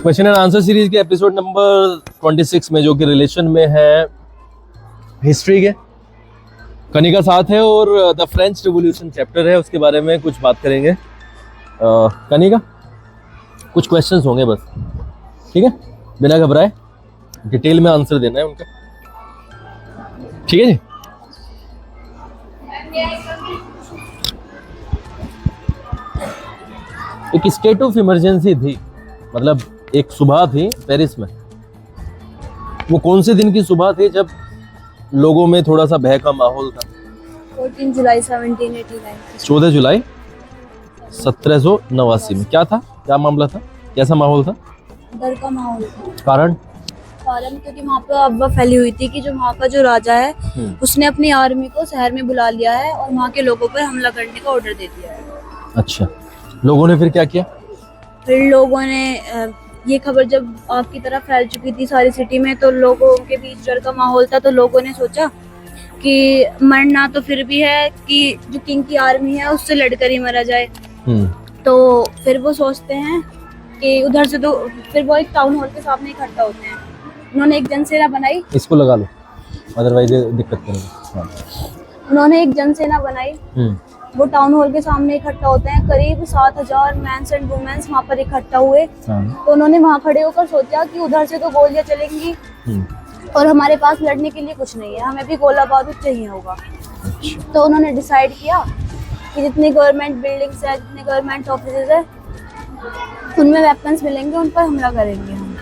Question and answer series के episode number 26 में, जो कि रिलेशन में है हिस्ट्री के, कनिका साथ है और द फ्रेंच रिवॉल्यूशन चैप्टर है, उसके बारे में कुछ बात करेंगे। कनिका, कुछ क्वेश्चंस होंगे बस, ठीक है, बिना घबराए डिटेल में आंसर देना है उनका, ठीक है जी। एक स्टेट ऑफ इमरजेंसी थी, मतलब एक सुबह थी पेरिस में। वो कौन से दिन की सुबह थी जब लोगों में थोड़ा सा भय का माहौल था? 14 जुलाई 1789। 14 जुलाई 1789 में। क्या था, क्या मामला था, कैसा माहौल था? डर का माहौल था। कारण क्योंकि वहाँ पर अफवाह फैली हुई थी कि जो वहाँ का जो राजा है उसने अपनी आर्मी को शहर में बुला लिया है और वहाँ के लोगों पर हमला करने का ऑर्डर दे दिया है। अच्छा, लोगों ने फिर क्या किया? फिर लोगों ने ये खबर जब आग की तरह फैल चुकी थी सारी सिटी में, तो लोगों के बीच डर का माहौल था, तो लोगों ने सोचा कि मरना तो फिर भी है कि जो किंग की आर्मी है उससे लड़कर ही मरा जाए। तो फिर वो सोचते हैं कि उधर से, तो फिर वो एक टाउन हॉल के सामने इकट्ठा होते हैं। उन्होंने एक जनसेना बनाई, इसको लगा लो अदरवाइज दिक्कत करेगी। उन्होंने एक जनसेना बनाई, वो टाउन हॉल के सामने इकट्ठा होते हैं। करीब 7000 मेंस एंड वुमेन्स वहाँ पर इकट्ठा हुए। तो उन्होंने वहाँ खड़े होकर सोचा कि उधर से तो गोलियां चलेंगी और हमारे पास लड़ने के लिए कुछ नहीं है, हमें भी गोला बारूद चाहिए होगा। तो उन्होंने डिसाइड किया कि जितनी गवर्नमेंट बिल्डिंग्स है, जितने गवर्नमेंट ऑफिसेज है, उनमें वेपन्स मिलेंगे, उन पर हमला करेंगे हम।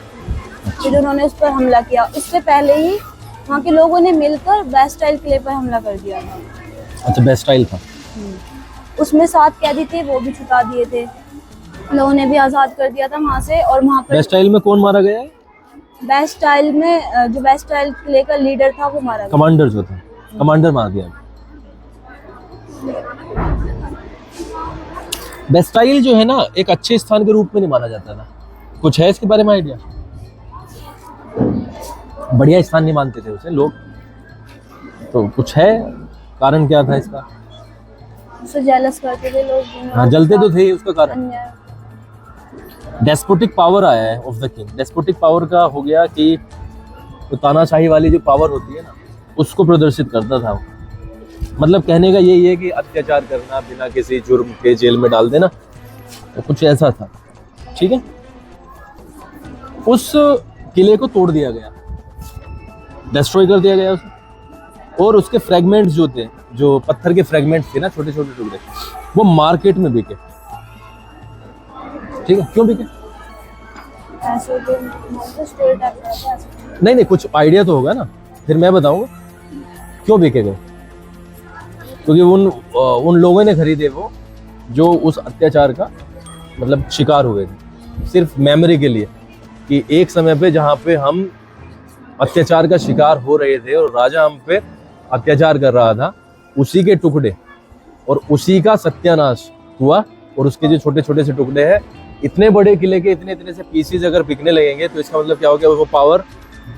फिर उन्होंने उस पर हमला किया। इससे पहले ही वहाँ के लोगों ने मिलकर बेस्टाइल किले पर हमला कर दिया था। अच्छा, बेस्टाइल था। उसमें 7 कैदी थे, वो भी छुटा दिए थे, लोगों ने भी आजाद कर दिया था वहाँ से। और वहाँ पर बेस्टाइल में कौन मारा गया है? बेस्टाइल में जो बेस्टाइल किले का लीडर था वो मारा गया। कमांडर जो था, कमांडर मार दिया। बेस्टाइल जो है ना, एक अच्छे स्थान के रूप में नहीं माना जाता ना, कुछ है इसके बारे में आइडिया? बढ़िया स्थान नहीं मानते थे उसे लोग, तो कुछ है, कारण क्या था इसका? उससे जेलस करते थे लोग। हाँ, जलते तो थे, उसका कारण डेस्पोटिक पावर आया है of the king. Despotic power का हो गया कि तो तानाशाही वाली जो पावर होती है ना, उसको प्रदर्शित करता था वो। मतलब कहने का यही है कि अत्याचार करना, बिना किसी जुर्म के जेल में डाल देना, तो कुछ ऐसा था, ठीक है। उस किले को तोड़ दिया गया, डिस्ट्रॉय कर दिया गया उसे, और उसके फ्रेगमेंट्स जो थे, जो पत्थर के फ्रेगमेंट्स थे ना, छोटे छोटे टुकड़े, वो मार्केट में बिके, ठीक है। क्यों बिके? ऐसे तो स्टोरी टाइप का था। नहीं, कुछ आइडिया तो होगा ना, फिर मैं बताऊंगा क्यों बिके गए। क्योंकि उन लोगों ने खरीदे वो, जो उस अत्याचार का मतलब शिकार हुए थे, सिर्फ मेमोरी के लिए कि एक समय पे जहाँ पे हम अत्याचार का शिकार हो रहे थे और राजा हम पे अत्याचार कर रहा था, उसी के टुकड़े और उसी का सत्यानाश हुआ। और उसके जो छोटे छोटे से टुकड़े हैं, इतने बड़े किले के इतने इतने से पीसेस अगर बिकने लगेंगे, तो इसका मतलब क्या हो गया? वो पावर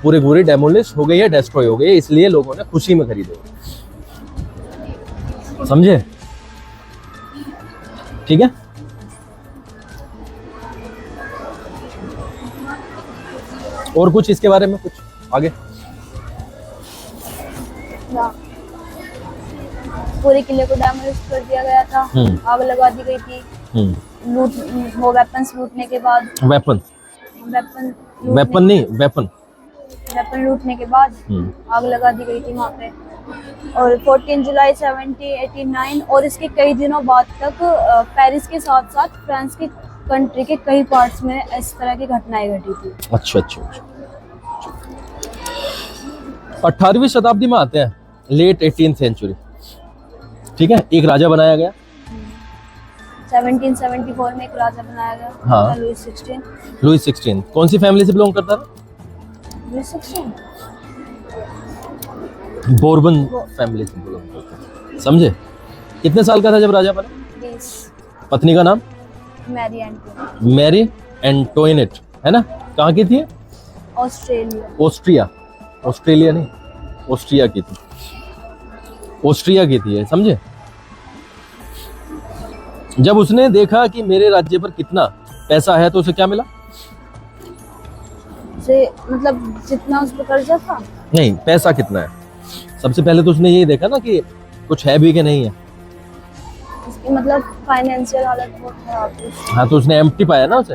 पूरी डेमोलिश हो गई है, डिस्ट्रॉय हो गई है, इसलिए लोगों ने खुशी में खरीदे, समझे? ठीक है। और कुछ इसके बारे में, कुछ आगे? पूरे किले को डैमेज कर दिया गया था, आग लगा दी गई थी। लूट, वो वेपन्स लूटने के बाद, वेपन लूटने के बाद आग लगा दी गई थी वहाँ पे। और 14 जुलाई 1789 और इसके कई दिनों बाद तक पेरिस के साथ साथ फ्रांस के कंट्री के कई पार्ट्स में इस तरह की घटनाएं घटी थी। अच्छा। 18वीं शताब्दी में आते हैं, लेट 18th सेंचुरी, ठीक है। एक राजा बनाया गया 1774 में, एक राजा बनाया गया। हाँ, लुईस 16। कौन सी फैमिली से बिलोंग करता था? लुईस 16 बोर्बन फैमिली से बिलोंग करता था, समझे? कितने साल का था जब राजा बना? 20। पत्नी का नाम? मैरी एंटोइनेट, है ना? कहाँ की थी? ऑस्ट्रिया नहीं, ऑस्ट्रिया की थी, ऑस्ट्रिया की थी, समझे? जब उसने देखा कि मेरे राज्य पर कितना पैसा है, तो उसे क्या मिला? उससे मतलब जितना उस पर कर्जा था, नहीं, पैसा कितना है? सबसे पहले तो उसने यही देखा ना कि कुछ है भी कि नहीं है। उसकी मतलब फाइनेंशियल हालत बहुत खराब थी। हाँ, तो उसने एम्प्टी पाया ना उसे,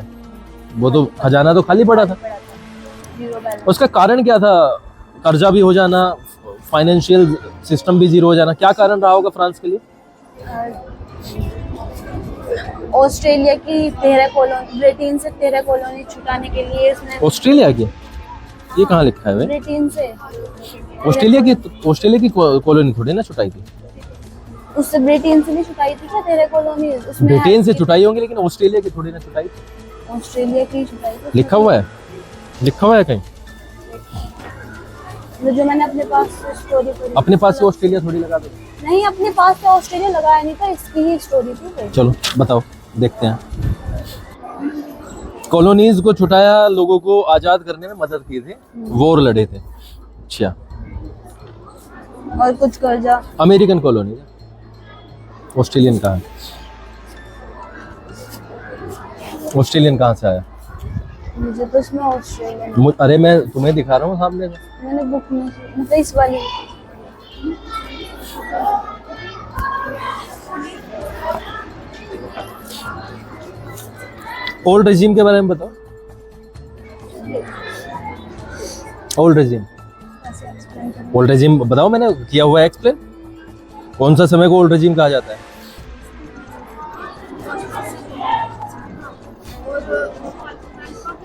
वो तो खजाना तो खाली पड़ा था। Zero balance. उसका कारण क्या था? कर्जा भी हो जाना, फाइनेंशियल सिस्टम भी जीरो हो जाना, क्या कारण रहा होगा फ्रांस के लिए? ऑस्ट्रेलिया की 13 कॉलोनी, ब्रिटेन से 13 कॉलोनी छुटाने के लिए इसने, ऑस्ट्रेलिया की? ये कहाँ लिखा है भाई? ब्रिटेन से ऑस्ट्रेलिया की कॉलोनी थोड़ी ना छुटाई थी। उससे ब्रिटेन से नहीं छुटाई थी क्या 13 कॉलोनी? उसमें ब्रिटेन से छुटाई होंगी, लेकिन ऑस्ट्रेलिया की थोड़ी ना छुटाई थी। ऑस्ट्रेलिया की छुटाई थी। लिखा हुआ है, लिखा हुआ है कहीं? जो मैंने अपने पास स्टोरी पढ़ी। अपने पास से ऑस्ट्रेलिया थोड़ी लगा दो। नहीं, अपने पास से ऑस्ट्रेलिया लगाया नहीं था, इसकी ही स्टोरी थी। चलो बताओ, देखते हैं। कॉलोनीज को छुटाया, लोगों को आजाद करने में मदद की थी, वॉर लड़े थे। अच्छा, और कुछ कर्जा अमेरिकन कॉलोनी, ऑस्ट्रेलियन कहाँ है? ऑस्ट्रेलियन कहाँ से आया? मुझे तो इसमें ऑस्ट्रेलिया, अरे मैं तुम्हें दिखा रहा हूँ सामने से। मैंने बुक में मतलब इस वाली। ओल्ड रेजिम के बारे में बताओ। ओल्ड रेजिम, ओल्ड रेजिम बताओ, मैंने किया हुआ है एक्सप्लेन। कौन सा समय को ओल्ड रेजिम कहा जाता है?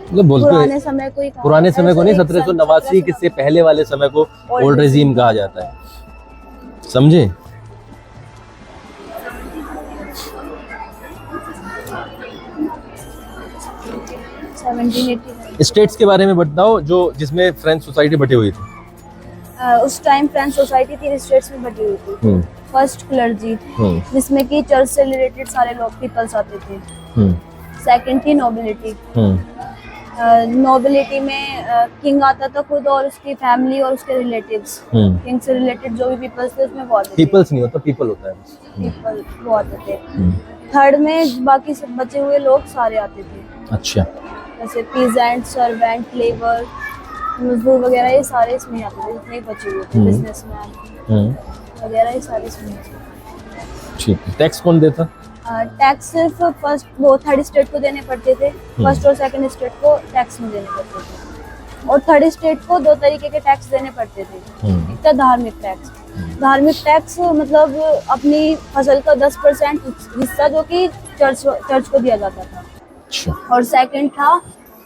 मतलब बोलते पुराने समय को ही कहा पुराने जाता है। समय को नहीं, एक 1789 के से पहले वाले समय को ओल्ड रेजिम कहा जाता है, समझे? स्टेट्स के बारे में बताओ, जो जिसमें फ्रेंच सोसाइटी बटी हुई थी। उस टाइम फ्रेंच सोसाइटी 3 स्टेट्स में बटी हुई थी। फर्स्ट क्लर्जी, जिसमें कि चर्च से रिलेटेड सारे लोग पीपल्स आते थे। सेकंड थी नोबिलिटी। नोबिलिटी में किंग आता था खुद और उसकी फैमिली और उसके रिलेटिव्स। किंग से रिलेटेड जो भी पीपल्स थे उसमें वो आते थे। पीपल्स नहीं होता, पीपल होता है। पीपल वो आते थे। थर्ड में बाकी सब बचे हुए लोग सारे आते थे। अच्छा, जैसे पीजेंट, सर्वेंट, लेबर, मजदूर वगैरह, ये सारे इसमें आते थे, जितने बचे हुए थे, बिजनेसमैन वगैरह, ये सारे इसमें आते थे। ठीक है। टैक्स कौन देता? टैक्स सिर्फ फर्स्ट वो थर्ड स्टेट को देने पड़ते थे। फर्स्ट और सेकंड स्टेट को टैक्स नहीं देने पड़ते थे, और थर्ड स्टेट को 2 तरीके के टैक्स देने पड़ते थे। एक था धार्मिक टैक्स। धार्मिक टैक्स मतलब अपनी फसल का 10% हिस्सा जो कि चर्च को दिया जाता था। अच्छा। और सेकंड था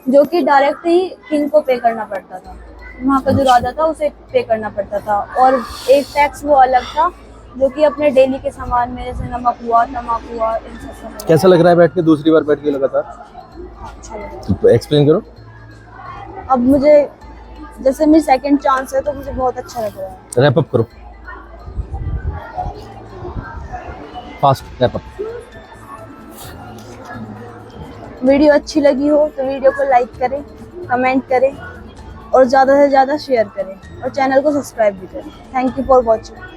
जो कि डायरेक्ट ही किंग को पे करना पड़ता था, वहाँ का जो राजा था उसे पे करना पड़ता था। और एक टैक्स वो अलग था जो कि अपने डेली के सामान में, जैसे नमक हुआ, इन सब। कैसा लग रहा है बैठ के, दूसरी बार बैठ के लगातार? अच्छा लग रहा तो एक्सप्लेन करो। है। अब मुझे जैसे मेरी सेकंड चांस है तो मुझे बहुत अच्छा लग रहा है। रैप अप करो, फास्ट रैप अप। वीडियो अच्छी लगी हो तो वीडियो को लाइक करें, कमेंट करें और ज़्यादा से ज़्यादा शेयर करें, और चैनल को सब्सक्राइब भी करें। Thank you for watching.